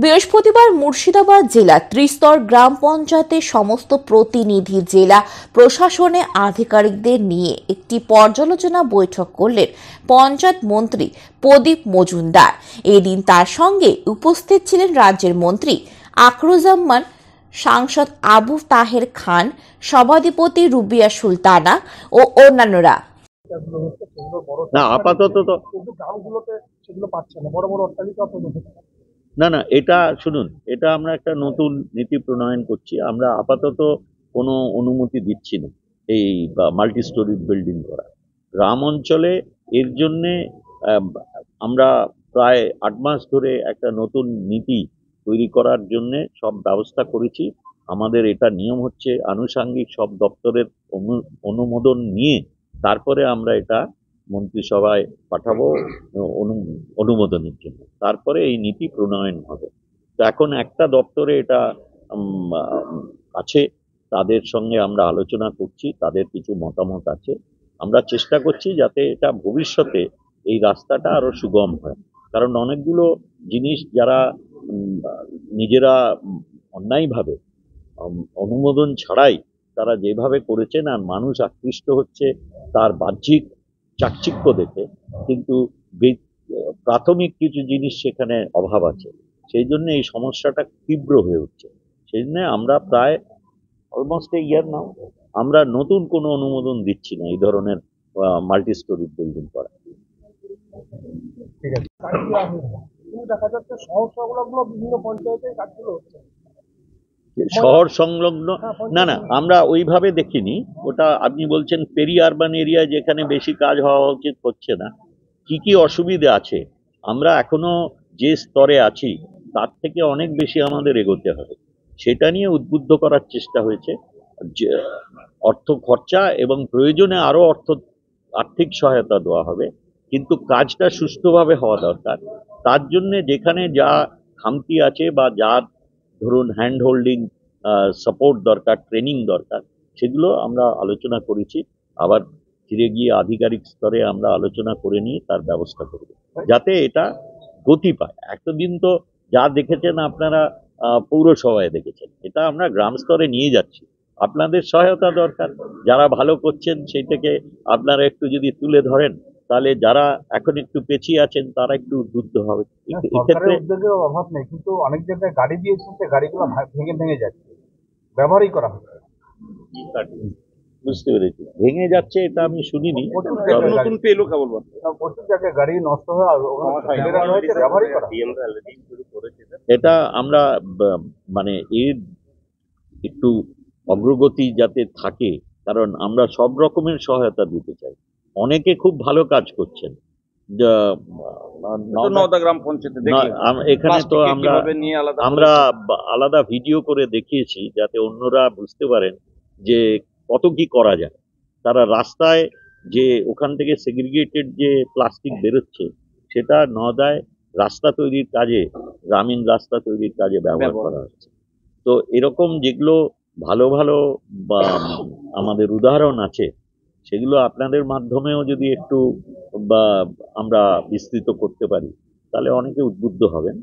বৃহস্পতিবার মুর্শিদাবাদ জেলা ত্রিস্তর গ্রাম পঞ্চায়েতের সমস্ত প্রতিনিধি জেলা প্রশাসনের আধিকারিকদের নিয়ে একটি পর্যালোচনা বৈঠক করলেন পঞ্চায়েত মন্ত্রী প্রদীপ মজুমদার। এদিন তার সঙ্গে উপস্থিত ছিলেন রাজ্যের মন্ত্রী আকরুজ্জামান, সাংসদ আবু তাহের খান, সভাধিপতি রুবিয়া সুলতানা ও অন্যান্যরা। না, আপাতত তো না, এটা শুনুন, এটা আমরা একটা নতুন নীতি প্রণয়ন করছি। আমরা আপাতত কোনো অনুমতি দিচ্ছি না এই মাল্টি স্টোরি বিল্ডিং করা গ্রাম অঞ্চলে। এর জন্যে আমরা প্রায় 8 মাস ধরে একটা নতুন নীতি তৈরি করার জন্যে সব ব্যবস্থা করেছি। আমাদের এটা নিয়ম হচ্ছে আনুষাঙ্গিক সব দপ্তরের অনুমোদন নিয়ে তারপরে আমরা এটা মন্ত্রিসভায় পাঠাবো অনুমোদনের জন্য, তারপরে এই নীতি প্রণয়ন হবে। তো এখন একটা দপ্তরে এটা আছে, তাদের সঙ্গে আমরা আলোচনা করছি, তাদের কিছু মতামত আছে। আমরা চেষ্টা করছি যাতে এটা ভবিষ্যতে এই রাস্তাটা আরো সুগম হয়, কারণ অনেকগুলো জিনিস যারা নিজেরা অন্যায়ভাবে অনুমোদন ছাড়াই তারা যেভাবে করেছেন আর মানুষ আকৃষ্ট হচ্ছে তার বাহ্যিক চাকচিক্য দেখে, কিন্তু প্রাথমিক কিছু জিনিস সেখানে অভাব আছে। সেই জন্য এই সমস্যাটা তীব্র হয়ে উঠছে। সেই জন্য আমরা প্রায় অলমোস্ট এ ইয়ার নাও আমরা নতুন কোনো অনুমোদন দিচ্ছি না এই ধরনের মাল্টি স্টোরি বিল্ডিং করা। ঠিক আছে, দেখা যাচ্ছে শহর বিভিন্ন পঞ্চায়েতে কাজগুলো হচ্ছে শহর সংলগ্ন। না, আমরা ওইভাবে দেখিনি। ওটা আপনি বলছেন পেরি আরবান এরিয়া যেখানে বেশি কাজ হওয়া উচিত হচ্ছে না। কি কি অসুবিধা আছে, আমরা এখনো যে স্তরে আছি তার থেকে অনেক বেশি আমাদের এগোতে হবে, সেটা নিয়ে উদ্বুদ্ধ করার চেষ্টা হয়েছে। যে অর্থ খরচা এবং প্রয়োজনে আরো আর্থিক সহায়তা দেওয়া হবে, কিন্তু কাজটা সুষ্ঠুভাবে হওয়া দরকার। তার জন্য যেখানে যা খামতি আছে বা যা ধরুন হ্যান্ড হোল্ডিং সাপোর্ট দরকার, ট্রেনিং দরকার, সেগুলো আমরা আলোচনা করেছি। আবার ফিরে গিয়ে আধিকারিক স্তরে আমরা আলোচনা করে নিয়ে তার ব্যবস্থা করব যাতে এটা গতি পায়। এতদিন তো যা দেখেছেন আপনারা পৌরসভায় দেখেছেন, এটা আমরা গ্রাম স্তরে নিয়ে যাচ্ছি। আপনাদের সহায়তা দরকার, যারা ভালো করছেন সেই থেকে আপনারা একটু যদি তুলে ধরেন, তাহলে যারা এখন একটু পেছিয়ে আছেন তারা একটু উদ্বুদ্ধ হবে। এক্ষেত্রে উদ্যোগের অভাব নেই, কিন্তু অনেক জায়গায় গাড়ি দিয়েছেন, সে গাড়িগুলো ভেঙে যাচ্ছে, ব্যবহারই করা হচ্ছে। বুঝতে পেরেছি, ভেঙে যাচ্ছে এটা আমি শুনিনি। প্রচুর জায়গায় গাড়ি নষ্ট হয় আর ব্যবহারই করা। এটা আমরা মানে এর একটু অগ্রগতি যাতে থাকে, কারণ আমরা সব রকমের সহায়তা দিতে চাই। অনেকে খুব ভালো কাজ করছেন এখানে, তো আমরা আলাদা ভিডিও করে দেখিয়েছি যাতে অন্যরা বুঝতে পারেন যে কত কি করা যায়। তারা রাস্তায় যে ওখান থেকে সেগ্রিগেটেড যে প্লাস্টিক বেরোচ্ছে সেটা নদায় রাস্তা তৈরির কাজে, গ্রামীণ রাস্তা তৈরির কাজে ব্যবহার করা হচ্ছে। তো এরকম যেগুলো ভালো ভালো বা আমাদের উদাহরণ আছে, সেগুলো আপনাদের মাধ্যমেও যদি একটু আমরা বিস্তৃত করতে পারি তাহলে অনেকে উদ্বুদ্ধ হবেন।